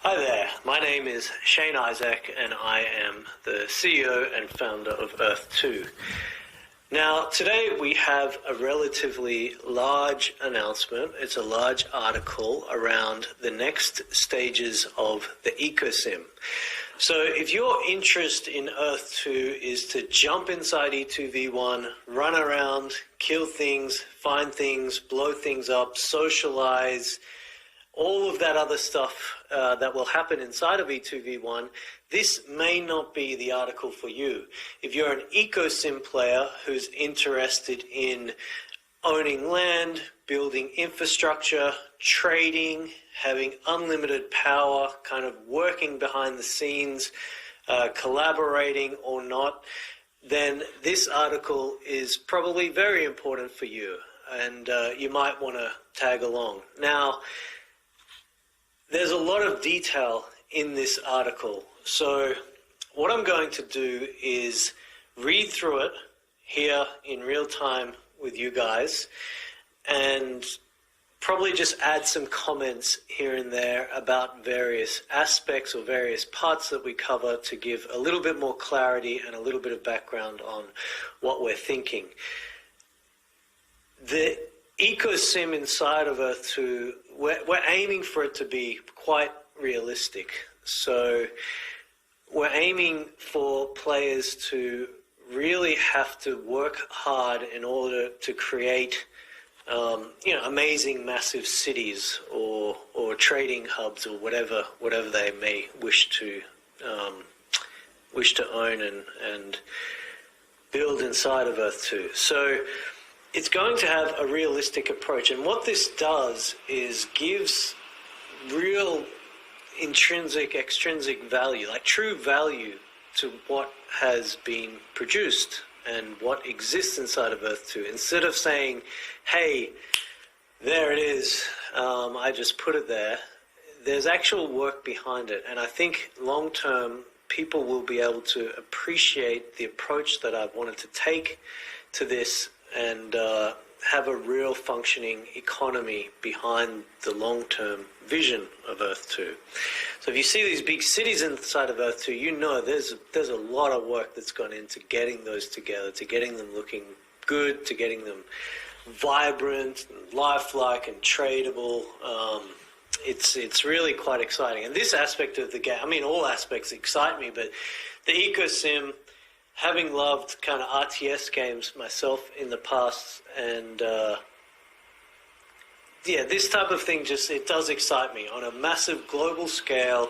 Hi there, my name is Shane Isaac and I am the CEO and founder of Earth2. Now today we have a relatively large announcement. It's a large article around the next stages of the ecosystem. So if your interest in Earth2 is to jump inside E2v1, run around, kill things, find things, blow things up, socialize, all of that other stuff that will happen inside of E2v1, this may not be the article for you. If you're an ecosim player who's interested in owning land, building infrastructure, trading, having unlimited power, kind of working behind the scenes, collaborating or not, then this article is probably very important for you, and you might want to tag along. Now, there's a lot of detail in this article, so what I'm going to do is read through it here in real time with you guys and probably just add some comments here and there about various aspects or various parts that we cover to give a little bit more clarity and a little bit of background on what we're thinking. The ecosim inside of Earth2, we're aiming for it to be quite realistic. So we're aiming for players to really have to work hard in order to create amazing massive cities or trading hubs or whatever they may wish to own and build inside of Earth2. So it's going to have a realistic approach, and what this does is gives real intrinsic, extrinsic value, like true value to what has been produced and what exists inside of Earth2. Instead of saying, hey, there it is, I just put it there, there's actual work behind it. And I think long term, people will be able to appreciate the approach that I've wanted to take to this and have a real functioning economy behind the long-term vision of Earth2. So if you see these big cities inside of Earth2, you know there's a lot of work that's gone into getting those together, to getting them looking good, to getting them vibrant and lifelike and tradable. It's really quite exciting. And this aspect of the game, I mean, all aspects excite me, but the ecosim, having loved kind of RTS games myself in the past, and this type of thing it does excite me on a massive global scale,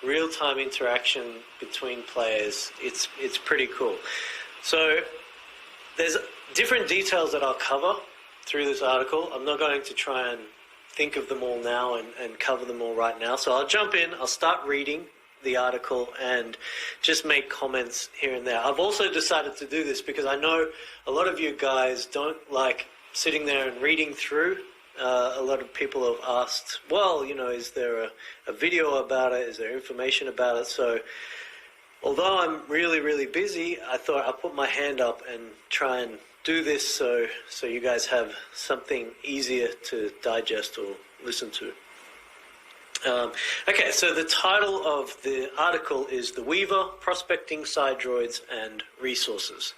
real-time interaction between players. It's pretty cool. So there's different details that I'll cover through this article. I'm not going to try and think of them all now and cover them all right now. So I'll jump in, I'll start reading the article and just make comments here and there. I've also decided to do this because I know a lot of you guys don't like sitting there and reading through. A lot of people have asked, well, is there a video about it? Is there information about it? So although I'm really, really busy, I thought I'd put my hand up and try and do this so you guys have something easier to digest or listen to. Okay, so the title of the article is The Weaver, Prospecting Sidedroids and Resources.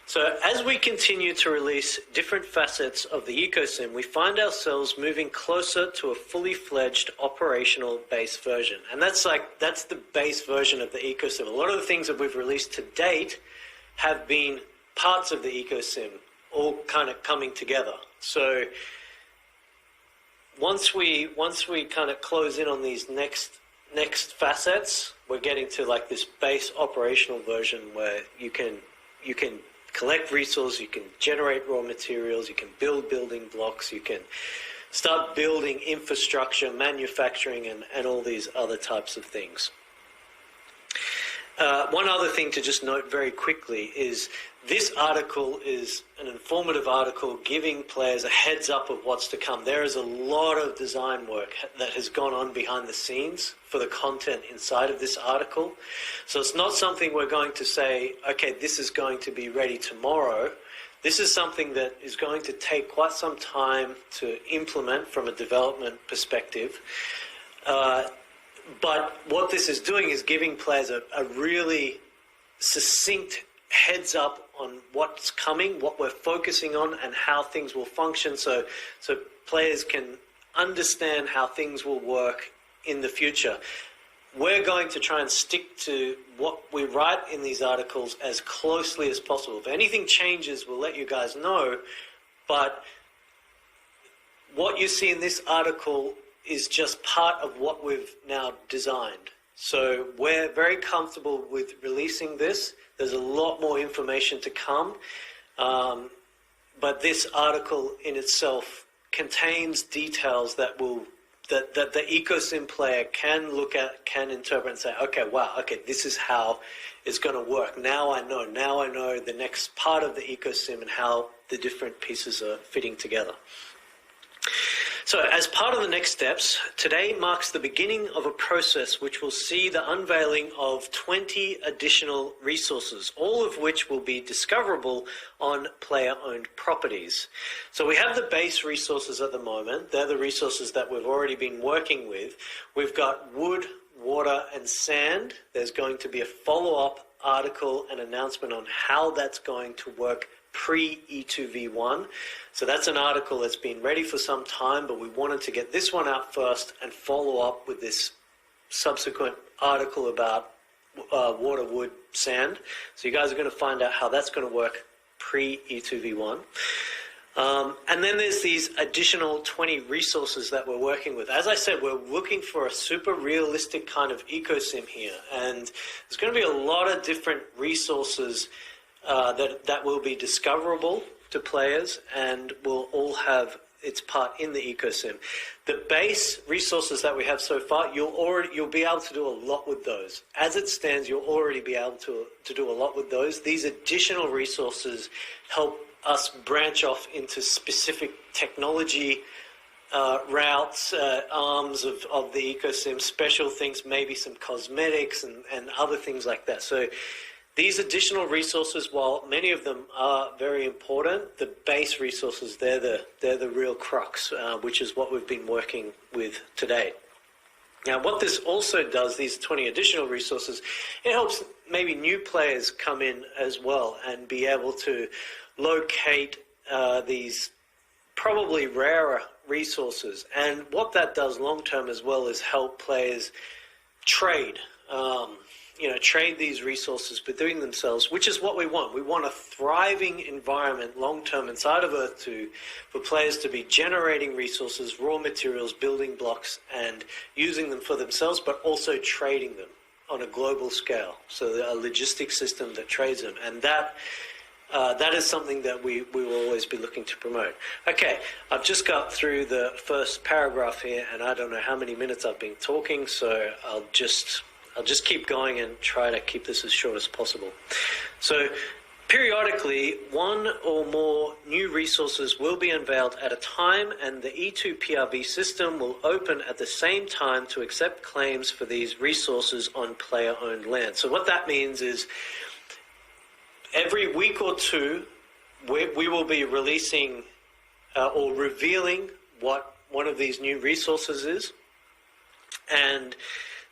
So as we continue to release different facets of the ecosystem, we find ourselves moving closer to a fully fledged operational base version. And that's the base version of the ecosystem. A lot of the things that we've released to date have been parts of the ecosystem, all kind of coming together. So once we kind of close in on these next facets, we're getting to like this base operational version where you can collect resources, you can generate raw materials, you can build building blocks, you can start building infrastructure, manufacturing, and all these other types of things. One other thing to just note very quickly is this article is an informative article giving players a heads up of what's to come. There is a lot of design work that has gone on behind the scenes for the content inside of this article. So it's not something we're going to say, okay, this is going to be ready tomorrow. This is something that is going to take quite some time to implement from a development perspective. But what this is doing is giving players a really succinct heads up on what's coming, what we're focusing on, and how things will function, so players can understand how things will work in the future. We're going to try and stick to what we write in these articles as closely as possible. If anything changes, we'll let you guys know, but what you see in this article is just part of what we've now designed. So we're very comfortable with releasing this. There's a lot more information to come, but this article in itself contains details that the ecosim player can look at, can interpret and say, okay, wow, okay, this is how it's going to work. Now I know the next part of the ecosim and how the different pieces are fitting together. So as part of the next steps, today marks the beginning of a process which will see the unveiling of 20 additional resources, all of which will be discoverable on player-owned properties. So we have the base resources at the moment. They're the resources that we've already been working with. We've got wood, water, and sand. There's going to be a follow-up article and announcement on how that's going to work pre-E2v1. So that's an article that's been ready for some time, but we wanted to get this one out first and follow up with this subsequent article about water, wood, sand. So you guys are going to find out how that's going to work pre-E2v1. And then there's these additional 20 resources that we're working with. As I said, we're looking for a super realistic kind of ecosim here, and there's going to be a lot of different resources that will be discoverable to players and will all have its part in the ecosim. The base resources that we have so far, you'll be able to do a lot with those. As it stands, you'll already be able to do a lot with those. These additional resources help us branch off into specific technology routes, arms of the ecosim, special things, maybe some cosmetics and other things like that. So these additional resources, while many of them are very important, the base resources, they're the real crux, which is what we've been working with today. Now, what this also does, these 20 additional resources, it helps maybe new players come in as well and be able to locate these probably rarer resources. And what that does long-term as well is help players trade, trade these resources between themselves, which is what we want. We want a thriving environment long-term inside of Earth 2 for players to be generating resources, raw materials, building blocks, and using them for themselves, but also trading them on a global scale. So a logistics system that trades them. And that is something that we will always be looking to promote. Okay, I've just got through the first paragraph here, and I don't know how many minutes I've been talking, so I'll just keep going and try to keep this as short as possible. So periodically, one or more new resources will be unveiled at a time, and the E2 PRV system will open at the same time to accept claims for these resources on player-owned land. So what that means is every week or two, we will be releasing or revealing what one of these new resources is, and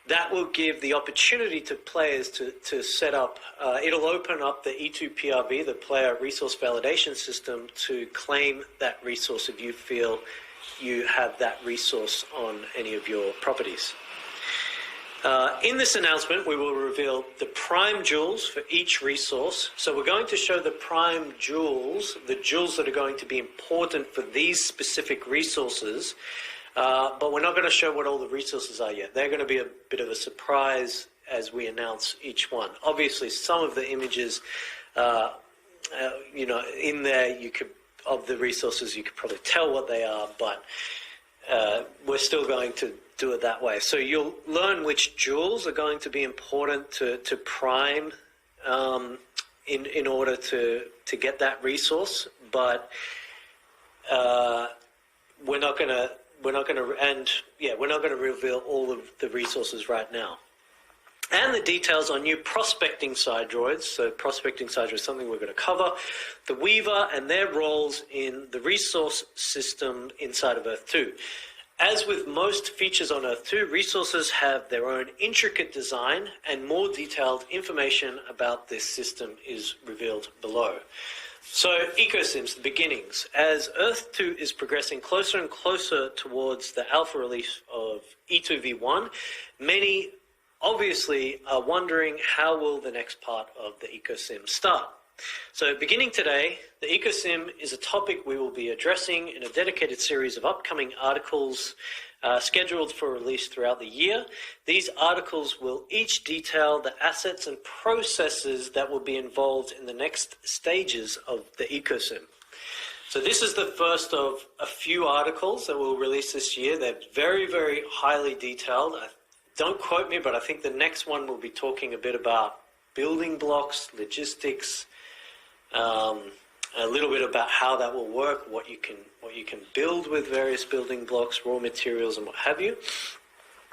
that will give the opportunity to players to set up, it'll open up the E2 PRV, the player resource validation system, to claim that resource if you feel you have that resource on any of your properties. In this announcement, we will reveal the prime jewels for each resource. So we're going to show the prime jewels, the jewels that are going to be important for these specific resources. But we're not going to show what all the resources are yet. They're going to be a bit of a surprise as we announce each one. Obviously, some of the images, in there, of the resources, you could probably tell what they are, but we're still going to do it that way. So you'll learn which jewels are going to be important to prime in order to get that resource, but we're not going to reveal all of the resources right now. And the details on new prospecting side droids. So prospecting side droids is something we're going to cover. The Weaver and their roles in the resource system inside of Earth 2. As with most features on Earth 2, resources have their own intricate design, and more detailed information about this system is revealed below. So, ecosims, the beginnings. As Earth 2 is progressing closer and closer towards the alpha release of E2v1, many obviously are wondering how will the next part of the ecosim start. So beginning today, the ecosim is a topic we will be addressing in a dedicated series of upcoming articles scheduled for release throughout the year. These articles will each detail the assets and processes that will be involved in the next stages of the ecosim. So this is the first of a few articles that we'll release this year. They're very, very highly detailed. Don't quote me, but I think the next one will be talking a bit about building blocks, logistics, a little bit about how that will work, what you can build with various building blocks, raw materials, and what have you.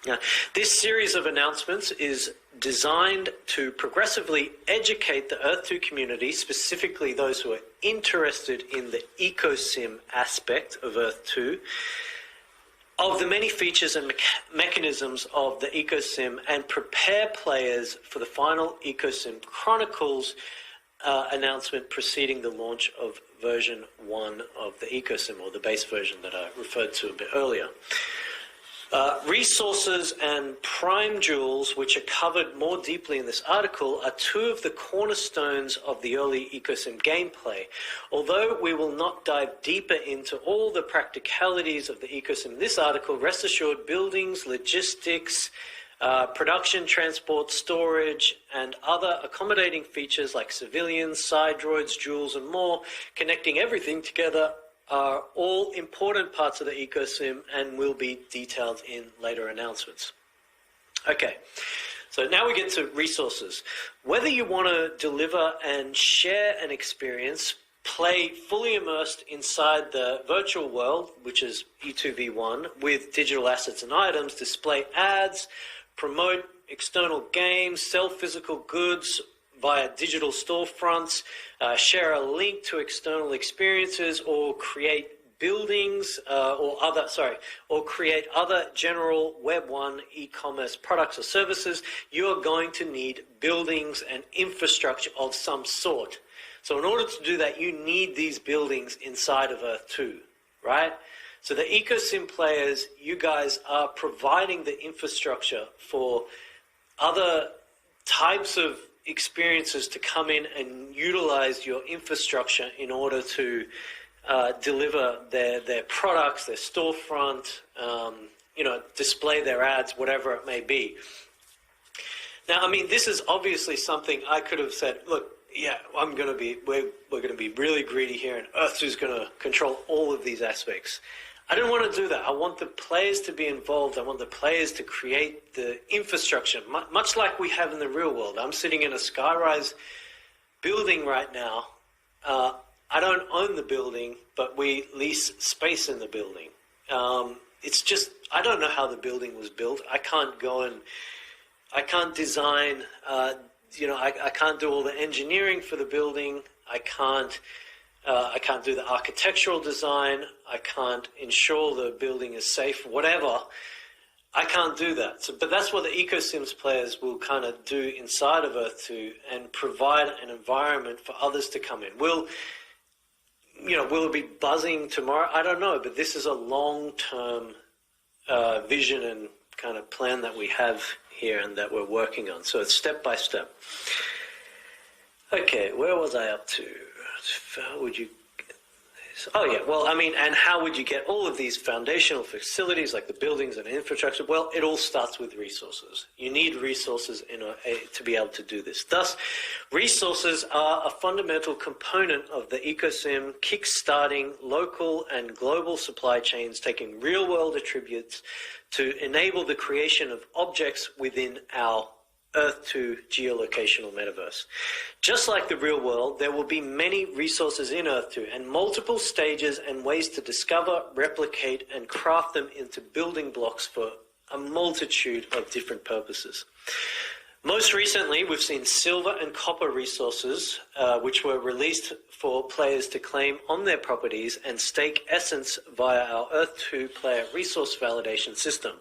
Now, this series of announcements is designed to progressively educate the Earth 2 community, specifically those who are interested in the ecosim aspect of Earth 2, of the many features and mechanisms of the ecosim, and prepare players for the final ecosim chronicles announcement preceding the launch of version 1 of the ecosim, or the base version that I referred to a bit earlier. Resources and prime jewels, which are covered more deeply in this article, are two of the cornerstones of the early ecosim gameplay. Although we will not dive deeper into all the practicalities of the ecosim in this article, rest assured buildings, logistics, production, transport, storage, and other accommodating features like civilians, side droids, jewels, and more, connecting everything together, are all important parts of the ecosim and will be detailed in later announcements. Okay, so now we get to resources. Whether you want to deliver and share an experience, play fully immersed inside the virtual world, which is E2v1, with digital assets and items, display ads, promote external games, sell physical goods via digital storefronts, share a link to external experiences, or create buildings or create other general Web 1 e-commerce products or services, you are going to need buildings and infrastructure of some sort. So in order to do that, you need these buildings inside of Earth 2, right? So the ecosim players, you guys are providing the infrastructure for other types of experiences to come in and utilize your infrastructure in order to deliver their products, their storefront, display their ads, whatever it may be. Now, I mean, this is obviously something I could have said, look, yeah, we're going to be really greedy here, and Earth 2 is going to control all of these aspects. I didn't want to do that. I want the players to be involved. I want the players to create the infrastructure, much like we have in the real world. I'm sitting in a skyrise building right now. I don't own the building, but we lease space in the building. It's just, I don't know how the building was built. I can't design, I can't do all the engineering for the building. I can't do the architectural design. I can't ensure the building is safe, whatever. I can't do that. So, but that's what the ecosims players will kind of do inside of Earth 2 and provide an environment for others to come in. Will it be buzzing tomorrow? I don't know, but this is a long-term vision and kind of plan that we have here and that we're working on. So it's step by step. Okay, where was I up to? How would you get this? Oh yeah, well, I mean, and how would you get all of these foundational facilities like the buildings and infrastructure? Well, it all starts with resources. You need resources to be able to do this. Thus, resources are a fundamental component of the ecosim, kick-starting local and global supply chains, taking real-world attributes to enable the creation of objects within our Earth 2 geolocational metaverse. Just like the real world, there will be many resources in Earth 2 and multiple stages and ways to discover, replicate, and craft them into building blocks for a multitude of different purposes. Most recently, we've seen silver and copper resources, which were released for players to claim on their properties and stake essence via our Earth 2 player resource validation system.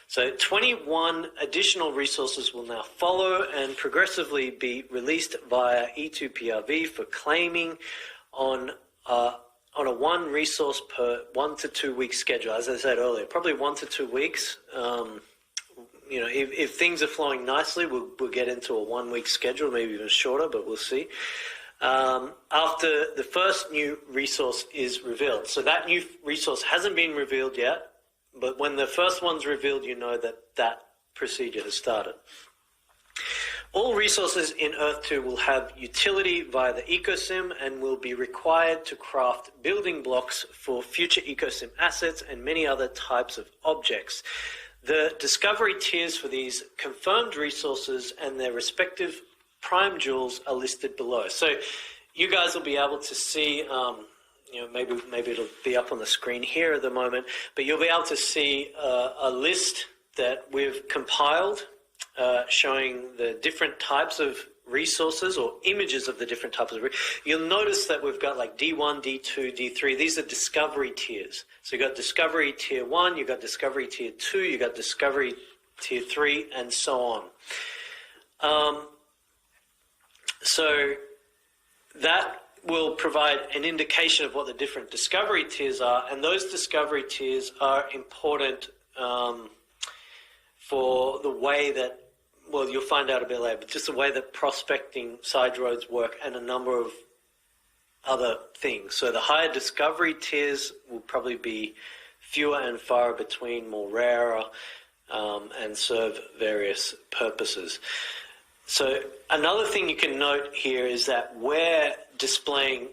So 21 additional resources will now follow and progressively be released via E2PRV for claiming on a one resource per 1 to 2 week schedule. As I said earlier, probably 1 to 2 weeks. If things are flowing nicely, we'll get into a 1 week schedule, maybe even shorter, but we'll see. After the first new resource is revealed. So that new resource hasn't been revealed yet, but when the first one's revealed, you know that procedure has started. All resources in Earth 2 will have utility via the ecosim and will be required to craft building blocks for future ecosim assets and many other types of objects. The discovery tiers for these confirmed resources and their respective prime jewels are listed below. So you guys will be able to see, maybe it'll be up on the screen here at the moment, but you'll be able to see a list that we've compiled showing the different types of resources or images of the different types of. You'll notice that we've got like D1, D2, D3. These are discovery tiers. So you've got discovery tier 1, you've got discovery tier 2, you've got discovery tier 3, and so on. So that will provide an indication of what the different discovery tiers are, and those discovery tiers are important for the way that, well, you'll find out a bit later, but just the way that prospecting side roads work and a number of other things. So the higher discovery tiers will probably be fewer and far between, more rarer, and serve various purposes. So another thing you can note here is that we are displaying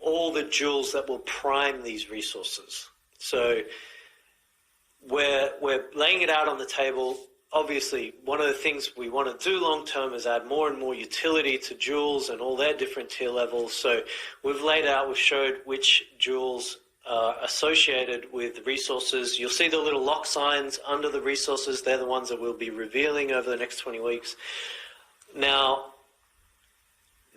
all the jewels that will prime these resources. So we're laying it out on the table. Obviously, one of the things we want to do long term is add more and more utility to jewels and all their different tier levels. So we've showed which jewels are associated with resources. You'll see the little lock signs under the resources. They're the ones that we'll be revealing over the next 20 weeks. Now,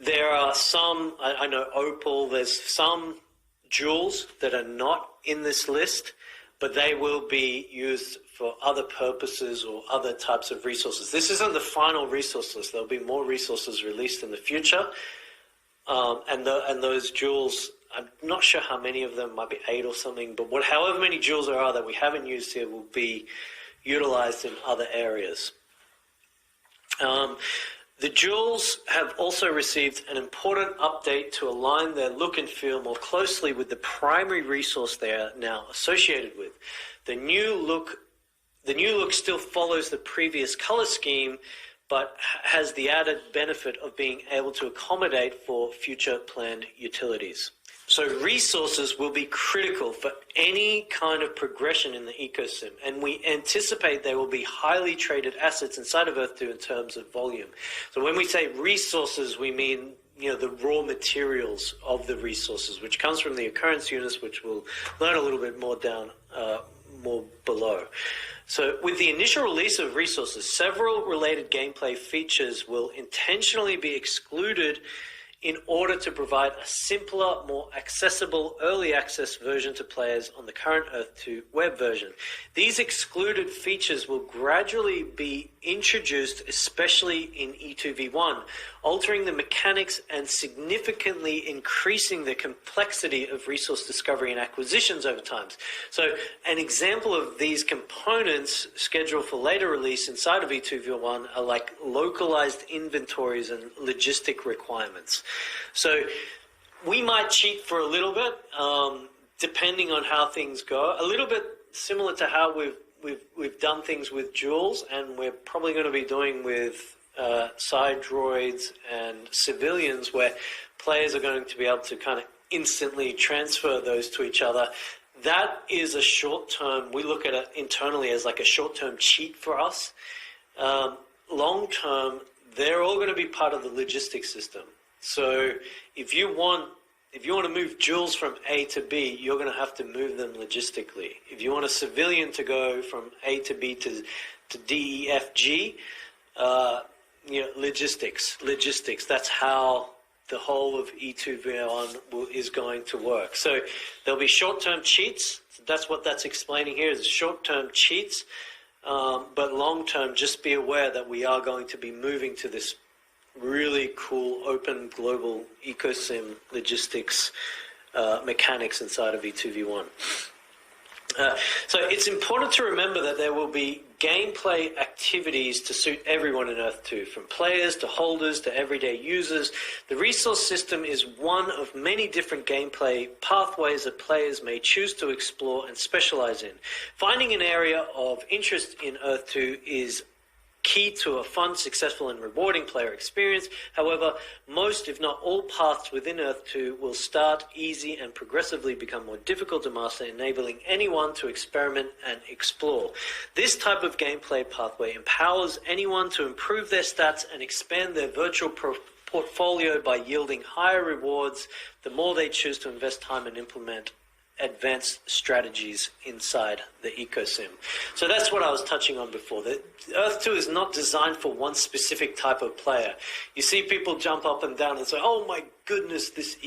there are some, I know Opal, there's some jewels that are not in this list, but they will be used for other purposes or other types of resources. This isn't the final resource list. There'll be more resources released in the future. And those jewels, I'm not sure how many of them, might be 8 or something, but however many jewels there are that we haven't used here will be utilized in other areas. The jewels have also received an important update to align their look and feel more closely with the primary resource they are now associated with. The new look still follows the previous color scheme, but has the added benefit of being able to accommodate for future planned utilities. So resources will be critical for any kind of progression in the ecosystem, and we anticipate they will be highly traded assets inside of Earth 2 in terms of volume. So when we say resources, we mean the raw materials of the resources, which comes from the occurrence units, which we'll learn a little bit more more below. So with the initial release of resources, several related gameplay features will intentionally be excluded in order to provide a simpler, more accessible early access version to players on the current Earth 2 web version. These excluded features will gradually be introduced, especially in E2v1, altering the mechanics and significantly increasing the complexity of resource discovery and acquisitions over time. So an example of these components scheduled for later release inside of E2v1 are like localized inventories and logistic requirements. So we might cheat for a little bit, depending on how things go. A little bit similar to how we've done things with jewels, and we're probably going to be doing with side droids and civilians, where players are going to be able to kind of instantly transfer those to each other. That is a short-term, we look at it internally as like a short-term cheat for us. Long-term, they're all going to be part of the logistics system. So if you want to move jewels from A to B, you're going to have to move them logistically. If you want a civilian to go from A to B to D, E, F, G, logistics. That's how the whole of E2V1 is going to work. So there'll be short-term cheats. That's what that's explaining here is short-term cheats. But long-term, just be aware that we are going to be moving to this really cool open global ecosystem logistics mechanics inside of E2V1. So it's important to remember that there will be gameplay activities to suit everyone in Earth 2, from players to holders to everyday users. The resource system is one of many different gameplay pathways that players may choose to explore and specialize in. Finding an area of interest in Earth 2 is key to a fun, successful, and rewarding player experience. However, most, if not all, paths within Earth 2 will start easy and progressively become more difficult to master, enabling anyone to experiment and explore. This type of gameplay pathway empowers anyone to improve their stats and expand their virtual portfolio by yielding higher rewards the more they choose to invest time and implement advanced strategies inside the ecosystem. So that's what I was touching on before. The Earth 2 is not designed for one specific type of player. You see people jump up and down and say, oh my goodness, this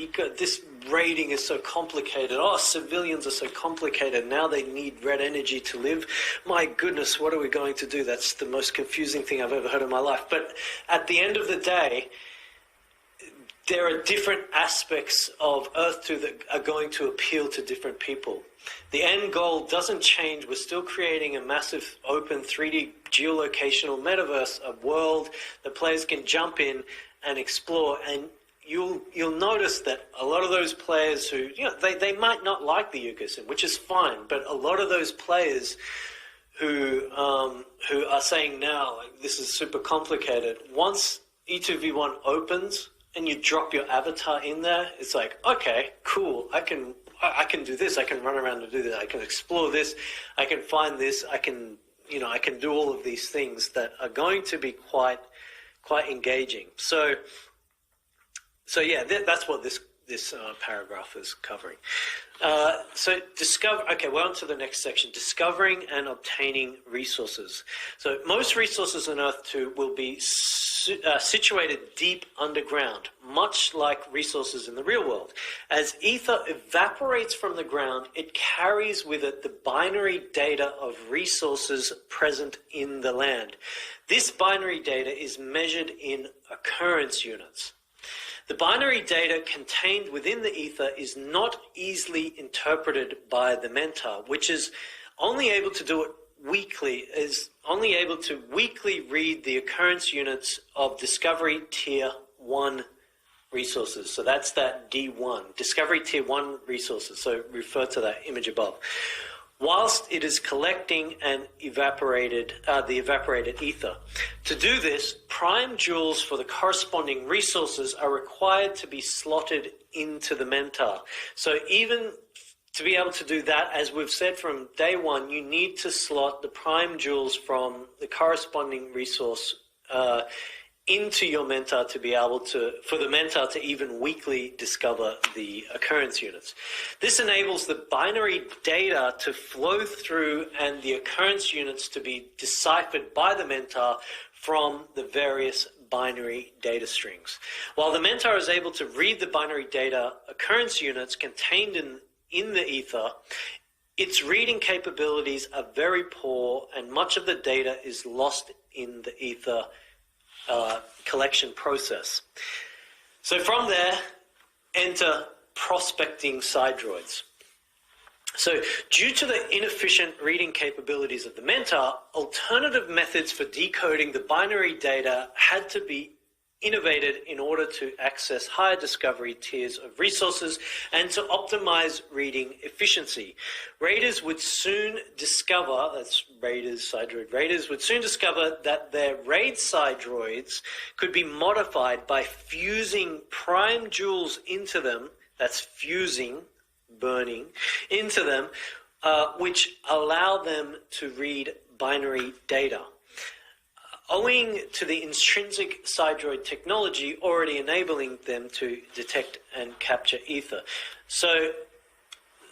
raiding is so complicated. Oh, civilians are so complicated. Now they need red energy to live. My goodness, what are we going to do? That's the most confusing thing I've ever heard in my life. But at the end of the day, there are different aspects of Earth 2 that are going to appeal to different people. The end goal doesn't change. We're still creating a massive open 3D geolocational metaverse, a world that players can jump in and explore. And you'll notice that a lot of those players who, they might not like the ecosystem, which is fine, but a lot of those players who are saying now, like, this is super complicated, once E2V1 opens, and you drop your avatar in there, it's like, okay, cool, I can do this, I can run around and do this, I can explore this, I can find this, I can do all of these things that are going to be quite engaging. So yeah, that's what this paragraph is covering. Okay, we're on to the next section, discovering and obtaining resources. So most resources on Earth 2 will be situated deep underground, much like resources in the real world. As ether evaporates from the ground, it carries with it the binary data of resources present in the land. This binary data is measured in occurrence units. The binary data contained within the ether is not easily interpreted by the mentor, which is only able to do it weekly, is only able to weekly read the occurrence units of Discovery Tier 1 resources. So that's that D1, Discovery Tier 1 resources. So refer to that image above. Whilst it is collecting and the evaporated ether. To do this, prime jewels for the corresponding resources are required to be slotted into the mentor. So even to be able to do that, as we've said from day one, you need to slot the prime jewels from the corresponding resource into your mentor to be able to, for the mentor to even weekly discover the occurrence units. This enables the binary data to flow through and the occurrence units to be deciphered by the mentor from the various binary data strings. While the mentor is able to read the binary data occurrence units contained in the ether, its reading capabilities are very poor and much of the data is lost in the ether collection process. So from there, enter prospecting sidedroids. So due to the inefficient reading capabilities of the mentor, alternative methods for decoding the binary data had to be innovated in order to access higher discovery tiers of resources and to optimize reading efficiency. Raiders would soon discover, that's Raiders, side droid Raiders, would soon discover that their raid side droids could be modified by fusing prime jewels into them, that's fusing, burning, into them, which allow them to read binary data. Owing to the intrinsic sidedroid technology already enabling them to detect and capture ether. So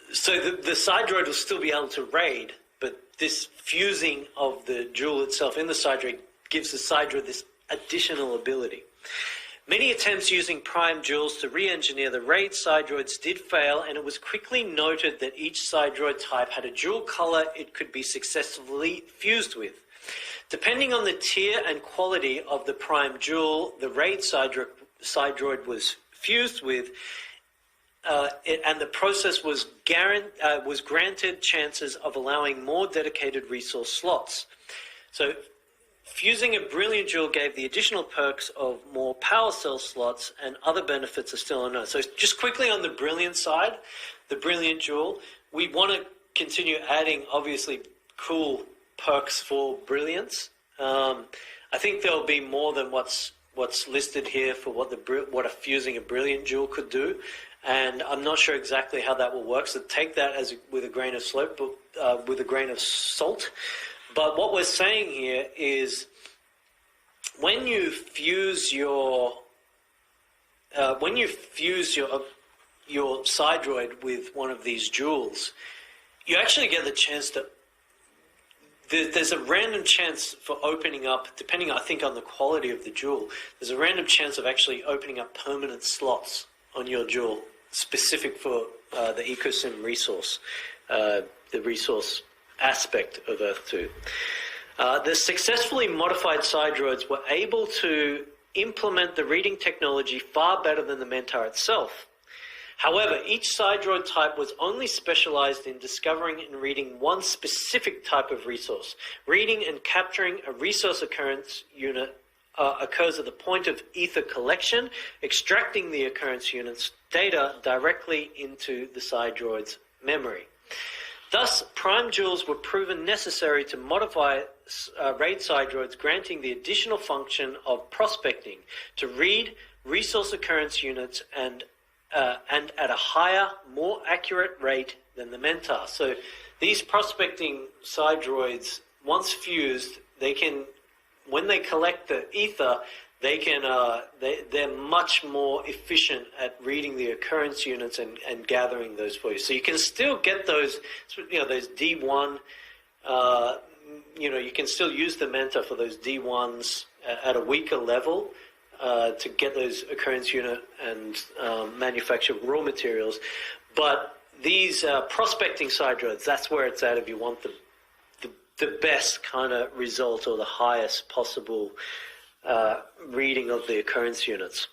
the sidedroid will still be able to raid, but this fusing of the jewel itself in the sidedroid gives the sidroid this additional ability. Many attempts using prime jewels to re-engineer the RAID sidroids did fail, and it was quickly noted that each sidroid type had a jewel color it could be successfully fused with. Depending on the tier and quality of the prime jewel the RAID sidroid was fused with, and the process was granted chances of allowing more dedicated resource slots. So fusing a brilliant jewel gave the additional perks of more power cell slots, and other benefits are still unknown. So just quickly on the brilliant side, the brilliant jewel, we want to continue adding, obviously, cool perks for brilliance. I think there'll be more than what's listed here for what fusing a brilliant jewel could do, and I'm not sure exactly how that will work. So take that with a grain of salt, But what we're saying here is, when you fuse your sidroid with one of these jewels, you actually get the chance to. There's a random chance for opening up, depending, I think, on the quality of the jewel. There's a random chance of actually opening up permanent slots on your jewel, specific for the ecosim resource, the resource aspect of Earth 2. The successfully modified sidroids were able to implement the reading technology far better than the Mentar itself. However, each sidroid type was only specialized in discovering and reading one specific type of resource. Reading and capturing a resource occurrence unit occurs at the point of ether collection, extracting the occurrence unit's data directly into the sidroid's memory. Thus, prime jewels were proven necessary to modify RAID sidroids, granting the additional function of prospecting to read resource occurrence units and at a higher, more accurate rate than the Mentar. So these prospecting sidroids, once fused, they can, when they collect the ether, they can they're much more efficient at reading the occurrence units and gathering those for you. So you can still get those, those D1. You can still use the Mentor for those D1s at a weaker level to get those occurrence unit and manufacture raw materials. But these prospecting sidroids, that's where it's at if you want the best kind of result or the highest possible reading of the occurrence units.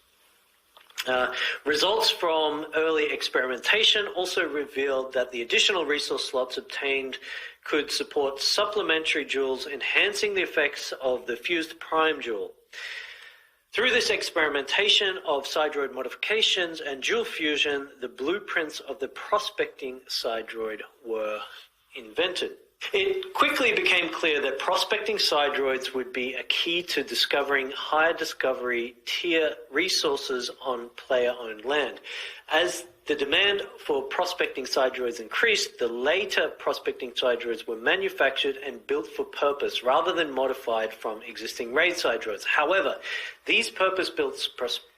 Results from early experimentation also revealed that the additional resource slots obtained could support supplementary jewels, enhancing the effects of the fused prime jewel. Through this experimentation of sidroid modifications and jewel fusion, the blueprints of the prospecting sidroid were invented. It quickly became clear that prospecting sidroids would be a key to discovering higher discovery tier resources on player-owned land. As the demand for prospecting sidroids increased, the later prospecting sidroids were manufactured and built for purpose rather than modified from existing RAID sidroids. However, these purpose-built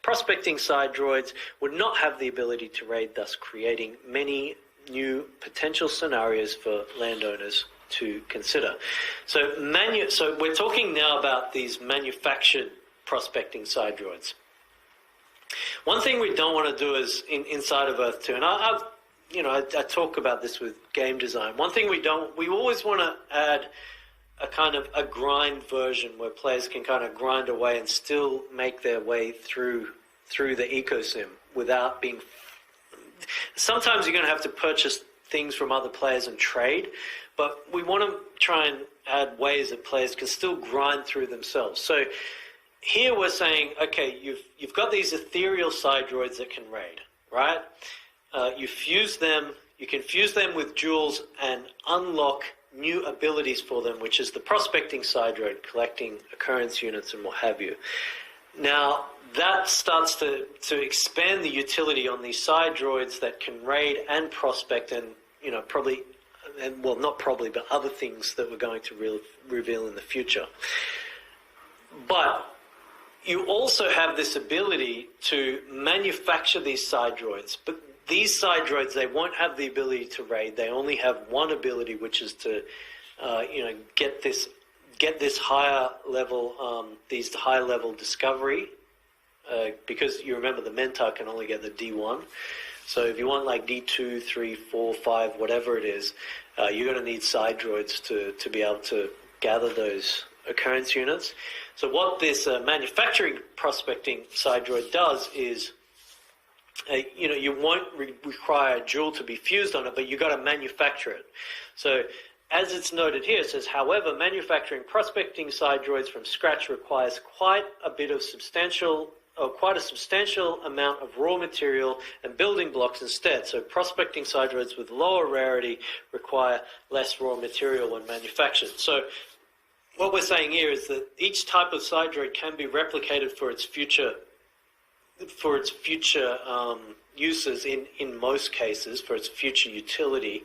prospecting sidroids would not have the ability to raid, thus creating many new potential scenarios for landowners to consider. So we're talking now about these manufactured prospecting sidroids. One thing we don't want to do is inside of Earth 2, and I talk about this with game design. One thing we always want to add a kind of a grind version where players can kind of grind away and still make their way through the ecosim without being. Sometimes you're going to have to purchase things from other players and trade, but we want to try and add ways that players can still grind through themselves. So here we're saying, okay, you've got these ethereal sidroids that can raid, right? You fuse them, you can fuse them with jewels and unlock new abilities for them, which is the prospecting sidroid, collecting occurrence units and what have you. Now, that starts to expand the utility on these sidroids that can raid and prospect and, not probably, but other things that we're going to reveal in the future. But you also have this ability to manufacture these sidroids, but these sidroids, they won't have the ability to raid. They only have one ability, which is to, get get this higher level, these high level discovery, because you remember the mentor can only get the D1. So if you want like D2, 3, 4, 5, whatever it is, you're going to need side droids to be able to gather those occurrence units. So what this manufacturing prospecting side droid does is, you won't require a jewel to be fused on it, but you got to manufacture it. So as it's noted here, it says, however, manufacturing prospecting side droids from scratch requires quite a substantial amount of raw material and building blocks instead. So prospecting side droids with lower rarity require less raw material when manufactured. So what we're saying here is that each type of side droid can be replicated for its future uses in most cases, for its future utility.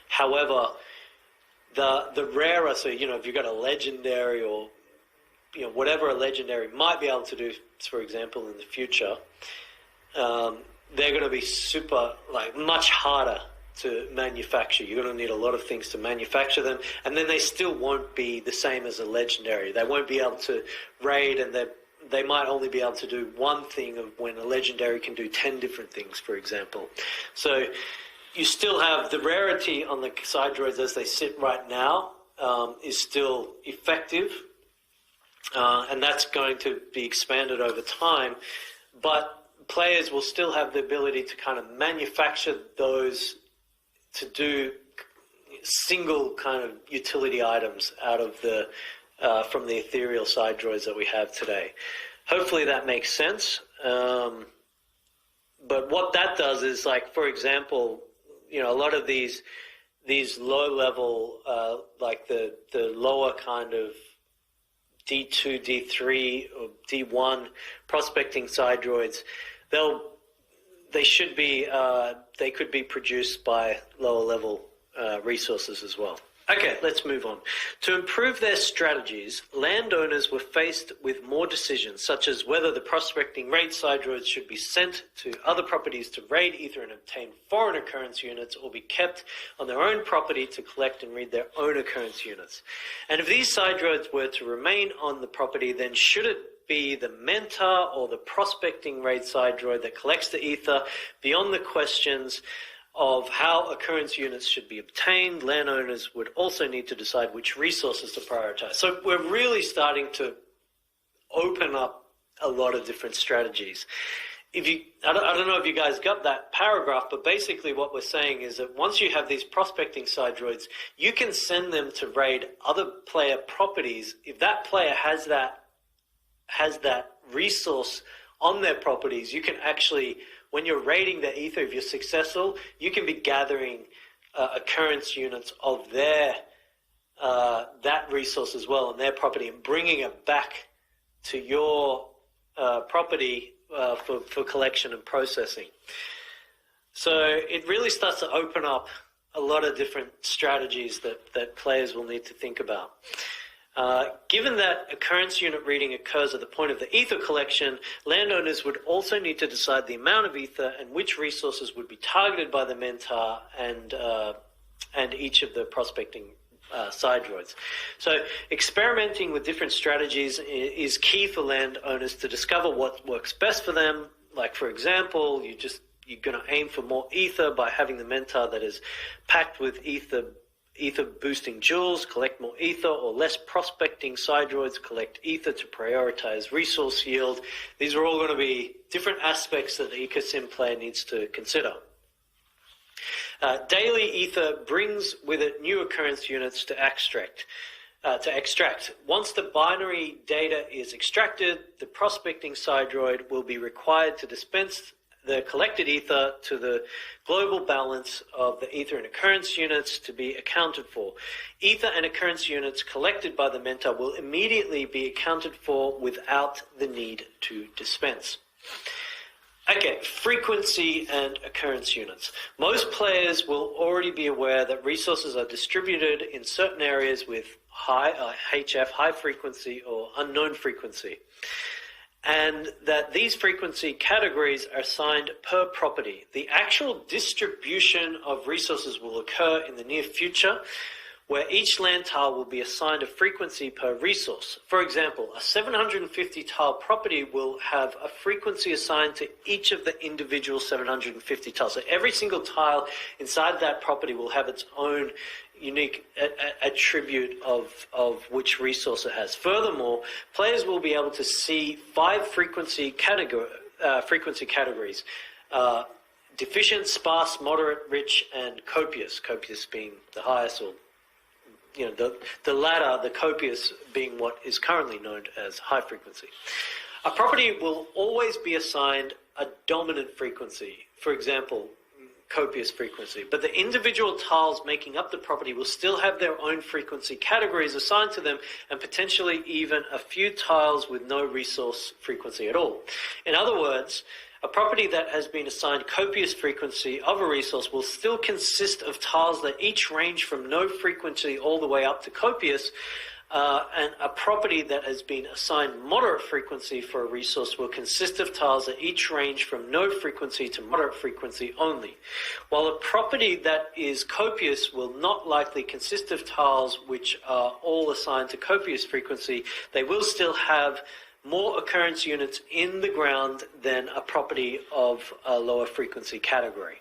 However, the rarer, so if you've got a legendary or whatever a legendary might be able to do, for example, in the future, they're going to be much harder to manufacture. You're going to need a lot of things to manufacture them, and then they still won't be the same as a legendary. They won't be able to raid, and they might only be able to do one thing of when a legendary can do 10 different things, for example. So you still have the rarity on the side droids as they sit right now is still effective, and that's going to be expanded over time, but players will still have the ability to kind of manufacture those to do single kind of utility items out of the from the ethereal side droids that we have today. Hopefully that makes sense. But what that does is, like, for example, a lot of these low level, like the lower kind of D2, D3, or D1 prospecting side droids, they could be produced by lower level resources as well. Okay, let's move on. To improve their strategies, landowners were faced with more decisions, such as whether the prospecting raid side droids should be sent to other properties to raid ether and obtain foreign occurrence units, or be kept on their own property to collect and read their own occurrence units. And if these side droids were to remain on the property, then should it be the mentor or the prospecting raid side droid that collects the ether? Beyond the questions of how occurrence units should be obtained, landowners would also need to decide which resources to prioritize. So we're really starting to open up a lot of different strategies. I don't know if you guys got that paragraph, but basically what we're saying is that once you have these prospecting side droids, you can send them to raid other player properties. If that player has that resource on their properties, you can actually, when you're raiding the ether, if you're successful, you can be gathering occurrence units of that resource as well on their property and bringing it back to your property for collection and processing. So it really starts to open up a lot of different strategies that players will need to think about. Given that occurrence unit reading occurs at the point of the ether collection, landowners would also need to decide the amount of ether and which resources would be targeted by the mentor and each of the prospecting side droids. So experimenting with different strategies is key for landowners to discover what works best for them. Like, for example, you're going to aim for more ether by having the mentor that is packed with ether boosting jewels, collect more ether, or less prospecting side droids, collect ether to prioritize resource yield. These are all going to be different aspects that the ecosim player needs to consider. Daily ether brings with it new occurrence units to extract. Once the binary data is extracted, the prospecting side droid will be required to dispense the collected ether to the global balance of the ether and occurrence units to be accounted for. Ether and occurrence units collected by the mentor will immediately be accounted for without the need to dispense. Okay, frequency and occurrence units. Most players will already be aware that resources are distributed in certain areas with high HF, high frequency, or unknown frequency, and that these frequency categories are assigned per property. The actual distribution of resources will occur in the near future where each land tile will be assigned a frequency per resource. For example, a 750 tile property will have a frequency assigned to each of the individual 750 tiles. So every single tile inside that property will have its own unique attribute of which resource it has. Furthermore, players will be able to see 5 frequency categories. Deficient, sparse, moderate, rich, and copious. Copious being the highest, or the latter, the copious, being what is currently known as high frequency. A property will always be assigned a dominant frequency, for example, copious frequency, but the individual tiles making up the property will still have their own frequency categories assigned to them, and potentially even a few tiles with no resource frequency at all. In other words, a property that has been assigned copious frequency of a resource will still consist of tiles that each range from no frequency all the way up to copious, and a property that has been assigned moderate frequency for a resource will consist of tiles that each range from no frequency to moderate frequency only. While a property that is copious will not likely consist of tiles which are all assigned to copious frequency, they will still have more occurrence units in the ground than a property of a lower frequency category.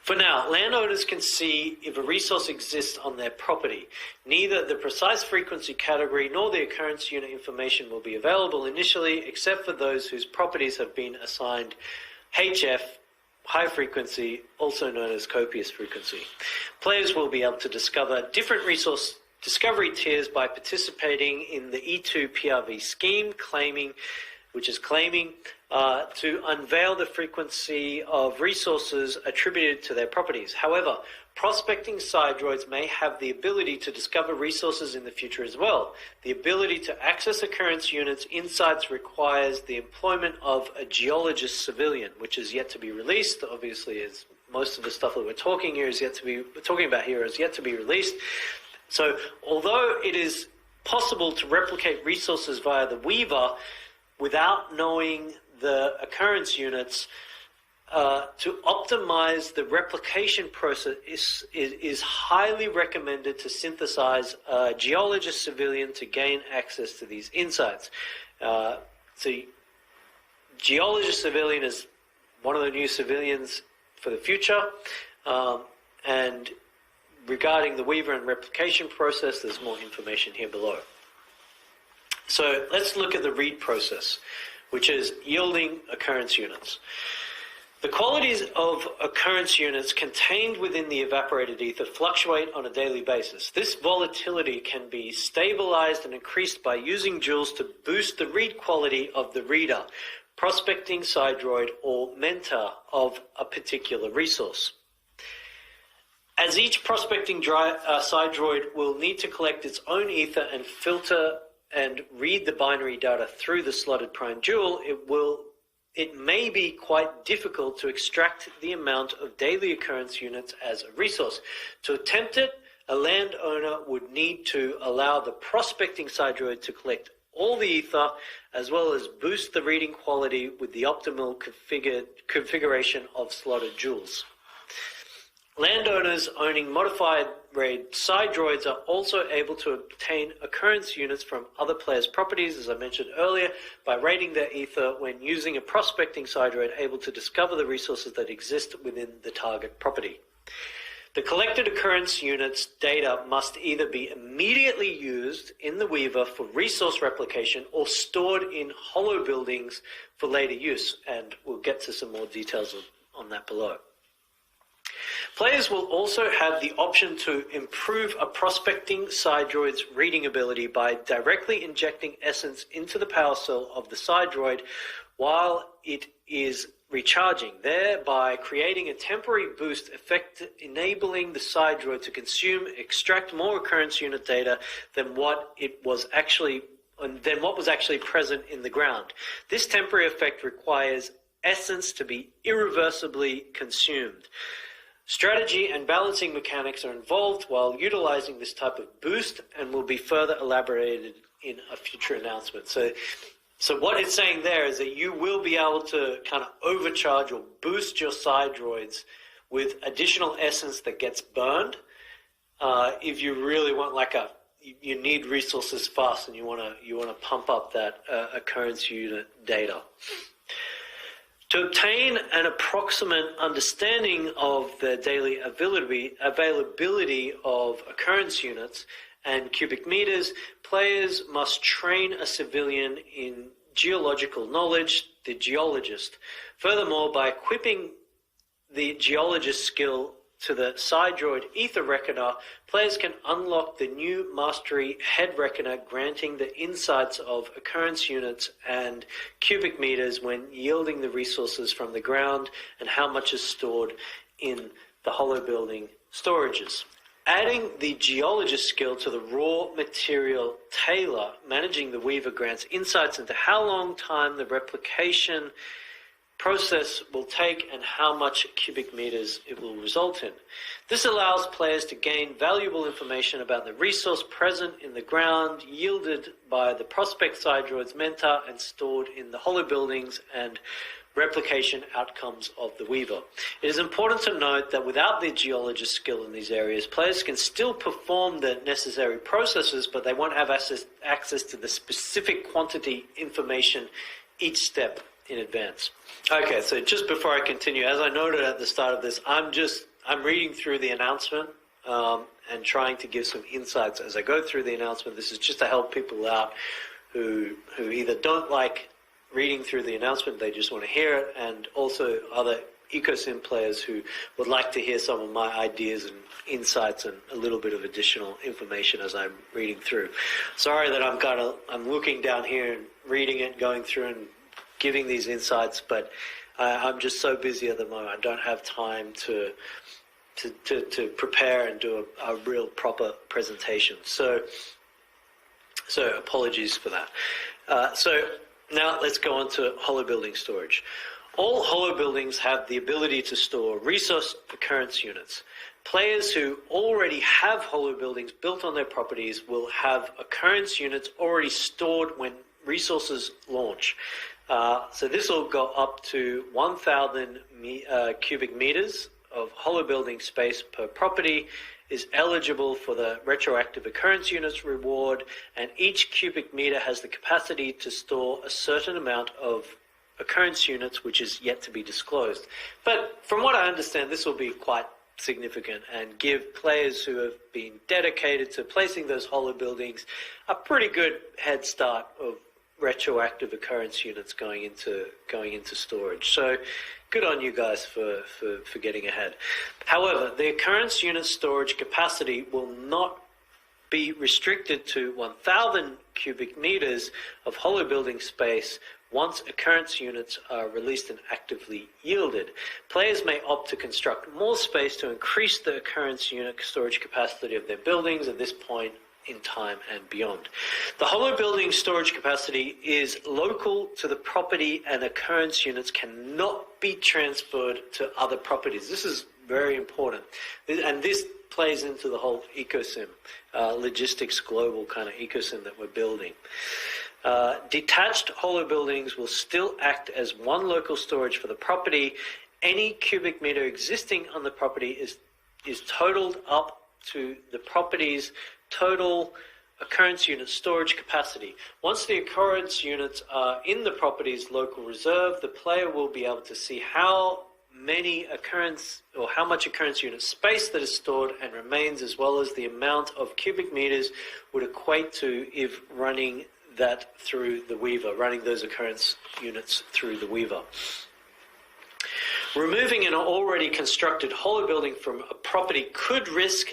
For now, landowners can see if a resource exists on their property. Neither the precise frequency category nor the occurrence unit information will be available initially, except for those whose properties have been assigned HF, high frequency, also known as copious frequency. Players will be able to discover different resource discovery tiers by participating in the E2 PRV scheme, claiming to unveil the frequency of resources attributed to their properties. However, prospecting side droids may have the ability to discover resources in the future as well. The ability to access occurrence units in sites requires the employment of a geologist civilian, which is yet to be released. Obviously, as most of the stuff that we're talking about here is yet to be released. So, although it is possible to replicate resources via the Weaver without knowing the occurrence units, to optimize the replication process is highly recommended to synthesize a geologist civilian to gain access to these insights. So, geologist civilian is one of the new civilians for the future, and regarding the Weaver and replication process, there's more information here below. So let's look at the read process, which is yielding occurrence units. The qualities of occurrence units contained within the evaporated ether fluctuate on a daily basis. This volatility can be stabilized and increased by using joules to boost the read quality of the reader, prospecting side droid, or mentor of a particular resource. As each prospecting side droid will need to collect its own ether and filter and read the binary data through the slotted prime joule, it may be quite difficult to extract the amount of daily occurrence units as a resource. To attempt it, a landowner would need to allow the prospecting side droid to collect all the ether, as well as boost the reading quality with the optimal configuration of slotted joules. Landowners owning modified raid side droids are also able to obtain occurrence units from other players' properties, as I mentioned earlier, by raiding their ether when using a prospecting side droid able to discover the resources that exist within the target property. The collected occurrence units data must either be immediately used in the Weaver for resource replication or stored in hollow buildings for later use, and we'll get to some more details on that below. Players will also have the option to improve a prospecting side droid's reading ability by directly injecting essence into the power cell of the side droid while it is recharging, thereby creating a temporary boost effect, enabling the side droid to extract more occurrence unit data than what was actually present in the ground. This temporary effect requires essence to be irreversibly consumed. Strategy and balancing mechanics are involved while utilizing this type of boost and will be further elaborated in a future announcement. So what it's saying there is that you will be able to kind of overcharge or boost your side droids with additional essence that gets burned if you really want you need resources fast and you want to pump up that occurrence unit data. To obtain an approximate understanding of the daily availability of occurrence units and cubic meters, players must train a civilian in geological knowledge, the geologist. Furthermore, by equipping the geologist skill to the Sidroid Ether Reckoner, players can unlock the new Mastery Head Reckoner, granting the insights of occurrence units and cubic meters when yielding the resources from the ground and how much is stored in the hollow building storages. Adding the geologist skill to the raw material tailor, managing the Weaver, grants insights into how long time the replication process will take and how much cubic meters it will result in. This allows players to gain valuable information about the resource present in the ground, yielded by the prospect Sidroid's mentor and stored in the hollow buildings, and replication outcomes of the Weaver. It is important to note that without the geologist skill in these areas, players can still perform the necessary processes, but they won't have access to the specific quantity information each step in advance. Okay, so just before I continue, as I noted at the start of this, I'm reading through the announcement and trying to give some insights as I go through the announcement. This is just to help people out who either don't like reading through the announcement, they just want to hear it, and also other EcoSim players who would like to hear some of my ideas and insights and a little bit of additional information as I'm reading through. Sorry that I'm looking down here and reading it, going through and giving these insights, but I'm just so busy at the moment. I don't have time to prepare and do a real proper presentation. So apologies for that. So now let's go on to hollow building storage. All hollow buildings have the ability to store resource occurrence units. Players who already have hollow buildings built on their properties will have occurrence units already stored when resources launch. So this will go up to 1,000 cubic meters of hollow building space per property is eligible for the retroactive occurrence units reward, and each cubic meter has the capacity to store a certain amount of occurrence units, which is yet to be disclosed. But from what I understand, this will be quite significant and give players who have been dedicated to placing those hollow buildings a pretty good head start of retroactive occurrence units going into storage. So good on you guys for getting ahead. However, the occurrence unit storage capacity will not be restricted to 1,000 cubic meters of hollow building space once occurrence units are released and actively yielded. Players may opt to construct more space to increase the occurrence unit storage capacity of their buildings at this point in time and beyond. The hollow building storage capacity is local to the property, and occurrence units cannot be transferred to other properties. This is very important, and this plays into the whole EcoSim, logistics global kind of EcoSim that we're building. Detached hollow buildings will still act as one local storage for the property. Any cubic meter existing on the property is totaled up to the property's total occurrence unit storage capacity. Once the occurrence units are in the property's local reserve, the player will be able to see how many occurrence or how much occurrence unit space that is stored and remains, as well as the amount of cubic meters would equate to if running that through the Weaver, running those occurrence units through the Weaver. Removing an already constructed hollow building from a property could risk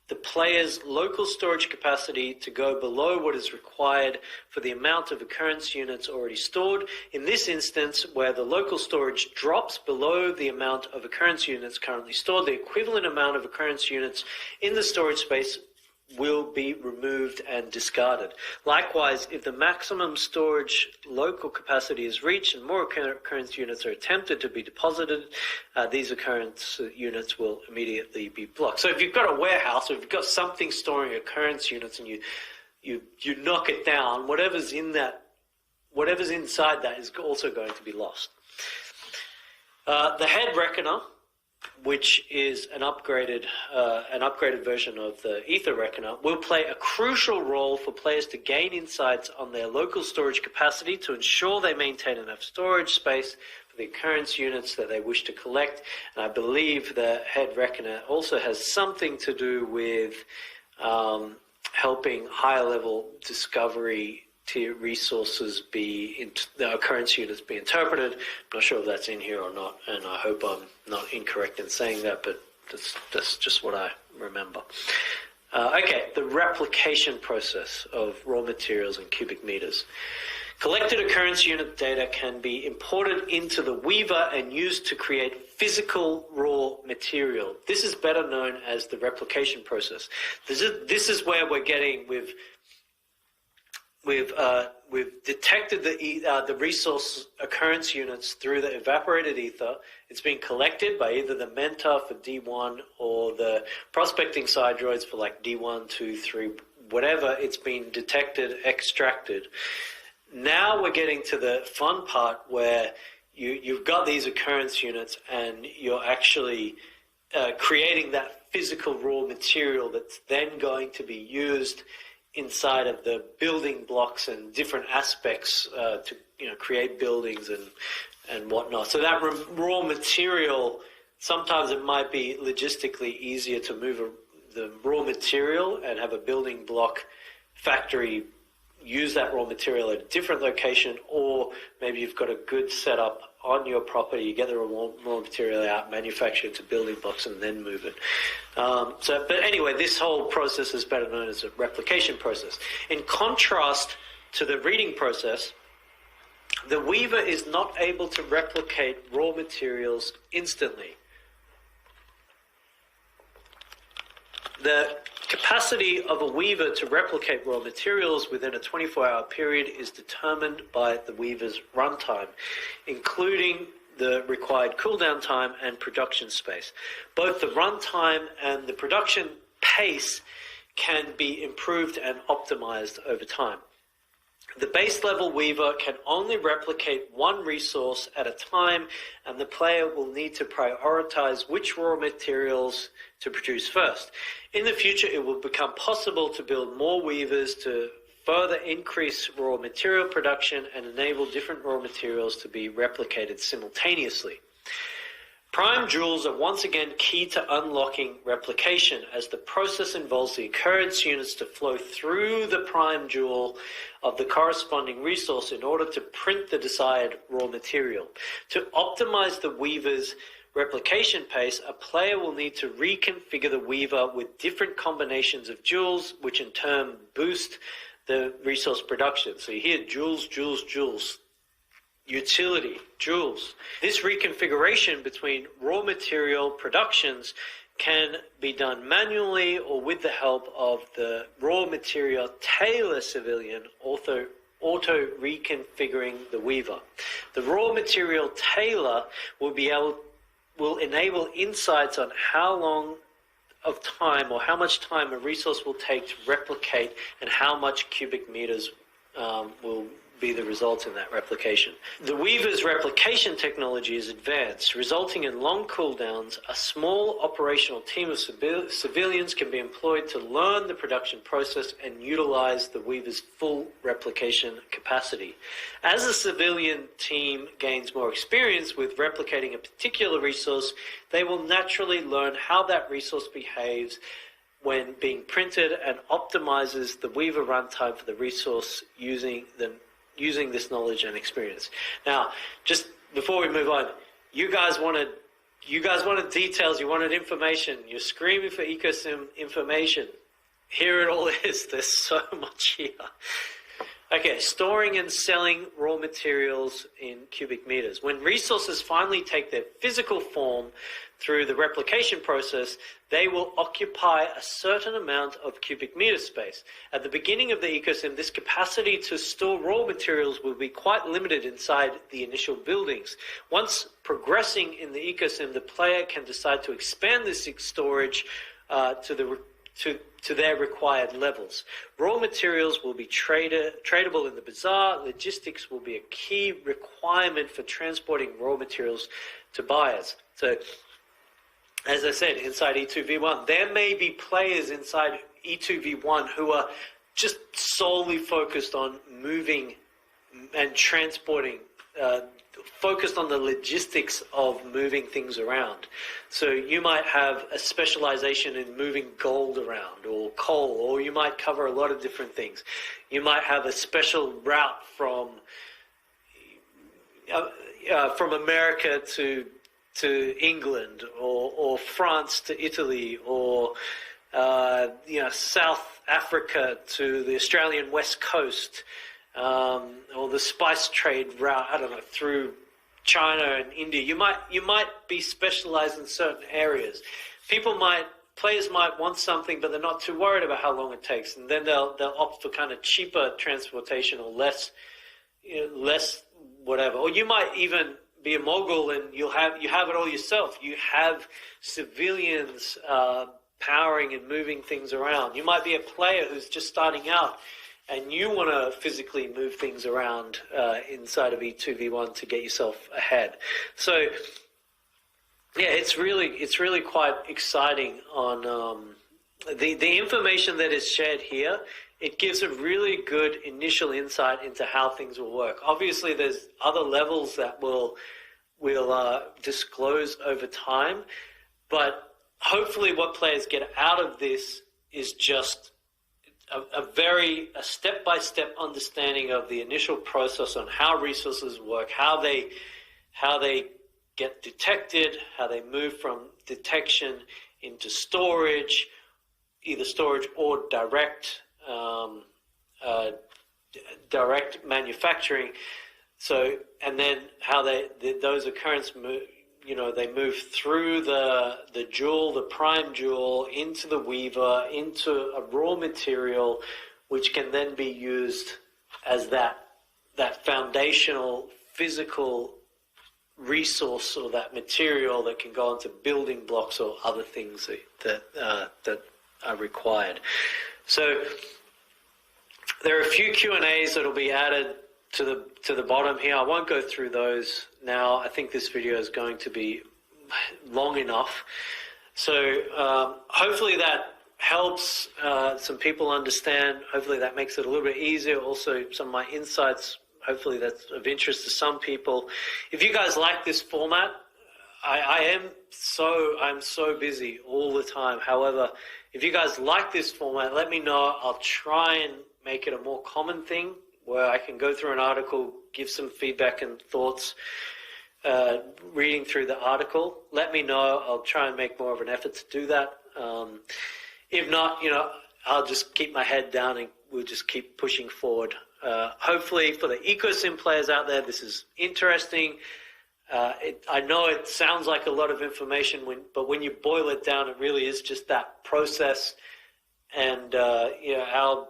the player's local storage capacity to go below what is required for the amount of occurrence units already stored. In this instance, where the local storage drops below the amount of occurrence units currently stored, the equivalent amount of occurrence units in the storage space will be removed and discarded. Likewise, if the maximum storage local capacity is reached and more occurrence units are attempted to be deposited, these occurrence units will immediately be blocked. So if you've got a warehouse, or if you've got something storing occurrence units and you knock it down, whatever's inside that is also going to be lost. The head reckoner which is an upgraded version of the Ether Reckoner, will play a crucial role for players to gain insights on their local storage capacity to ensure they maintain enough storage space for the occurrence units that they wish to collect. And I believe the head reckoner also has something to do with helping higher level discovery tier resources the occurrence units be interpreted. I'm not sure if that's in here or not, and I hope I'm not incorrect in saying that, but that's just what I remember. Okay, the replication process of raw materials in cubic meters. Collected occurrence unit data can be imported into the Weaver and used to create physical raw material. This is better known as the replication process. This is where we're getting We've detected the resource occurrence units through the evaporated ether. It's been collected by either the Mentor for D1 or the prospecting sidroids for like D1, 2, 3, whatever. It's been detected, extracted. Now we're getting to the fun part where you've got these occurrence units and you're actually creating that physical raw material that's then going to be used inside of the building blocks and different aspects to create buildings and whatnot. So that raw material, sometimes it might be logistically easier to move the raw material and have a building block factory use that raw material at a different location, or maybe you've got a good setup on your property, you get the raw material out, manufacture it to building blocks, and then move it. But anyway, this whole process is better known as a replication process. In contrast to the reading process, the Weaver is not able to replicate raw materials instantly. The capacity of a Weaver to replicate raw materials within a 24-hour period is determined by the Weaver's runtime, including the required cooldown time and production space. Both the runtime and the production pace can be improved and optimized over time. The base level Weaver can only replicate one resource at a time, and the player will need to prioritize which raw materials to produce first. In the future, it will become possible to build more Weavers to further increase raw material production and enable different raw materials to be replicated simultaneously. Prime jewels are once again key to unlocking replication, as the process involves the occurrence units to flow through the prime jewel of the corresponding resource in order to print the desired raw material. To optimize the Weaver's replication pace, a player will need to reconfigure the Weaver with different combinations of jewels, which in turn boost the resource production. So you hear jewels, jewels, jewels. Utility, jewels. This reconfiguration between raw material productions can be done manually or with the help of the raw material tailor civilian auto reconfiguring the Weaver. The raw material tailor will enable insights on how long of time or how much time a resource will take to replicate and how much cubic meters will be the result in that replication. The Weaver's replication technology is advanced, resulting in long cooldowns. A small operational team of civilians can be employed to learn the production process and utilize the Weaver's full replication capacity. As a civilian team gains more experience with replicating a particular resource, they will naturally learn how that resource behaves when being printed and optimizes the Weaver runtime for the resource using this knowledge and experience. Now, just before we move on, you guys wanted details, you wanted information, you're screaming for ecosim information. Here it all is. There's so much here. Okay, storing and selling raw materials in cubic meters. When resources finally take their physical form through the replication process, they will occupy a certain amount of cubic meter space. At the beginning of the ecosystem, this capacity to store raw materials will be quite limited inside the initial buildings. Once progressing in the ecosystem, the player can decide to expand this storage to their required levels. Raw materials will be tradable in the bazaar. Logistics will be a key requirement for transporting raw materials to buyers. So as I said, inside E2v1, there may be players inside E2v1 who are just solely focused on moving and transporting, focused on the logistics of moving things around. So you might have a specialization in moving gold around or coal, or you might cover a lot of different things. You might have a special route from America to England, or France to Italy, or South Africa to the Australian West Coast, or the spice trade route, I don't know, through China and India. You might be specialized in certain areas. Players might want something, but they're not too worried about how long it takes, and then they'll opt for kind of cheaper transportation or less whatever. Or you might even be a mogul and you have it all yourself. You have civilians powering and moving things around. You might be a player who's just starting out and you want to physically move things around inside of E2v1 to get yourself ahead. So yeah, it's really quite exciting on the information that is shared here. It gives a really good initial insight into how things will work. Obviously, there's other levels that we'll disclose over time, but hopefully what players get out of this is just a step-by-step understanding of the initial process on how resources work, how they get detected, how they move from detection into storage, either storage or direct manufacturing. So, and then how those occurrences move, they move through the jewel, the prime jewel, into the weaver, into a raw material, which can then be used as that foundational physical resource, or that material that can go into building blocks or other things that are required. So there are a few Q&As that will be added to the bottom here. I won't go through those now. I think this video is going to be long enough. So hopefully that helps some people understand. Hopefully that makes it a little bit easier. Also, some of my insights, hopefully that's of interest to some people. If you guys like this format, I'm so busy all the time. However, if you guys like this format, let me know. I'll try and make it a more common thing where I can go through an article, give some feedback and thoughts, reading through the article. Let me know. I'll try and make more of an effort to do that. If not, I'll just keep my head down and we'll just keep pushing forward. Hopefully for the EcoSim players out there, this is interesting. I know it sounds like a lot of information, but when you boil it down, it really is just that process. And our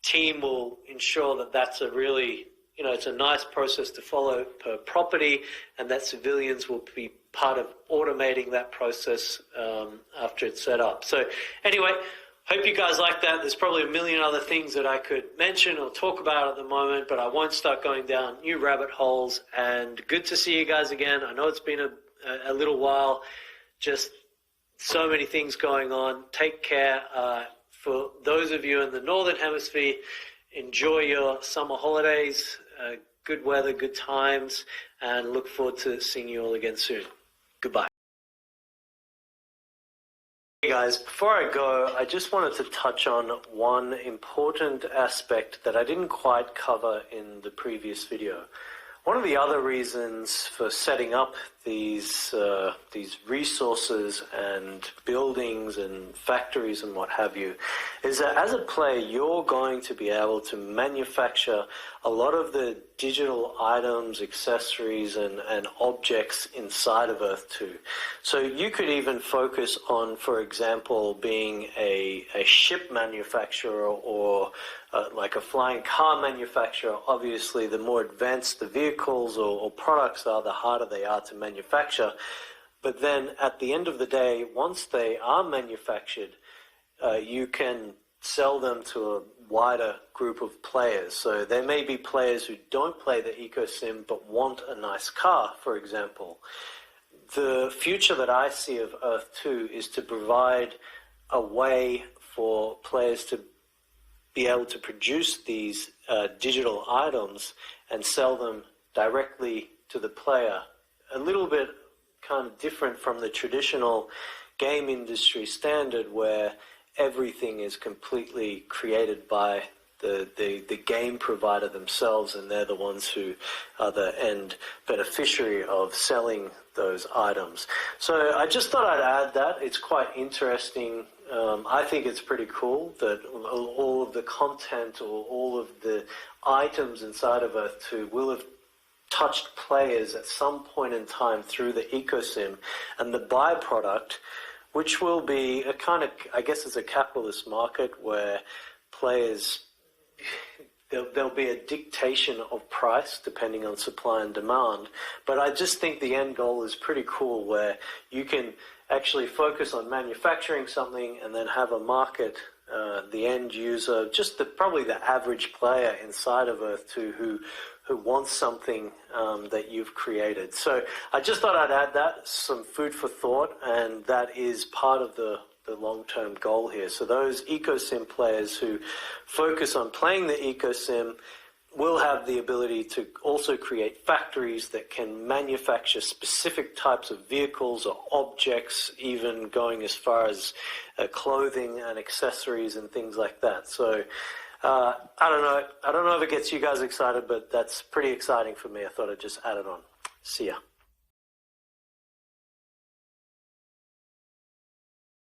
team will ensure that that's a really, it's a nice process to follow per property, and that civilians will be part of automating that process after it's set up. So anyway, hope you guys like that. There's probably a million other things that I could mention or talk about at the moment, but I won't start going down new rabbit holes. And good to see you guys again. I know it's been a little while, just so many things going on. Take care. For those of you in the Northern Hemisphere, enjoy your summer holidays, good weather, good times, and look forward to seeing you all again soon. Goodbye. Hey guys, before I go, I just wanted to touch on one important aspect that I didn't quite cover in the previous video. One of the other reasons for setting up these resources and buildings and factories and what have you is that as a player, you're going to be able to manufacture a lot of the digital items, accessories, and objects inside of Earth 2. So you could even focus on, for example, being a ship manufacturer or like a flying car manufacturer. Obviously, the more advanced the vehicles or products are, the harder they are to manufacture. But then at the end of the day, once they are manufactured, you can sell them to a wider group of players. So there may be players who don't play the EcoSim but want a nice car, for example. the future that I see of Earth 2 is to provide a way for players to be able to produce these digital items and sell them directly to the player. A little bit kind of different from the traditional game industry standard where everything is completely created by the game provider themselves, and they're the ones who are the end beneficiary of selling those items. So I just thought I'd add that. It's quite interesting. I think it's pretty cool that all of the content or all of the items inside of Earth 2 will have touched players at some point in time through the ecosim, and the byproduct, which will be a kind of, I guess it's a capitalist market where players, there'll be a dictation of price depending on supply and demand. But I just think the end goal is pretty cool where you can actually focus on manufacturing something and then have a market, the end user, just probably the average player inside of Earth 2 who wants something that you've created. So I just thought I'd add that, some food for thought, and that is part of the long-term goal here. So those ecosim players who focus on playing the ecosim will have the ability to also create factories that can manufacture specific types of vehicles or objects, even going as far as clothing and accessories and things like that. So I don't know if it gets you guys excited, but that's pretty exciting for me. I thought I'd just add it on. See ya.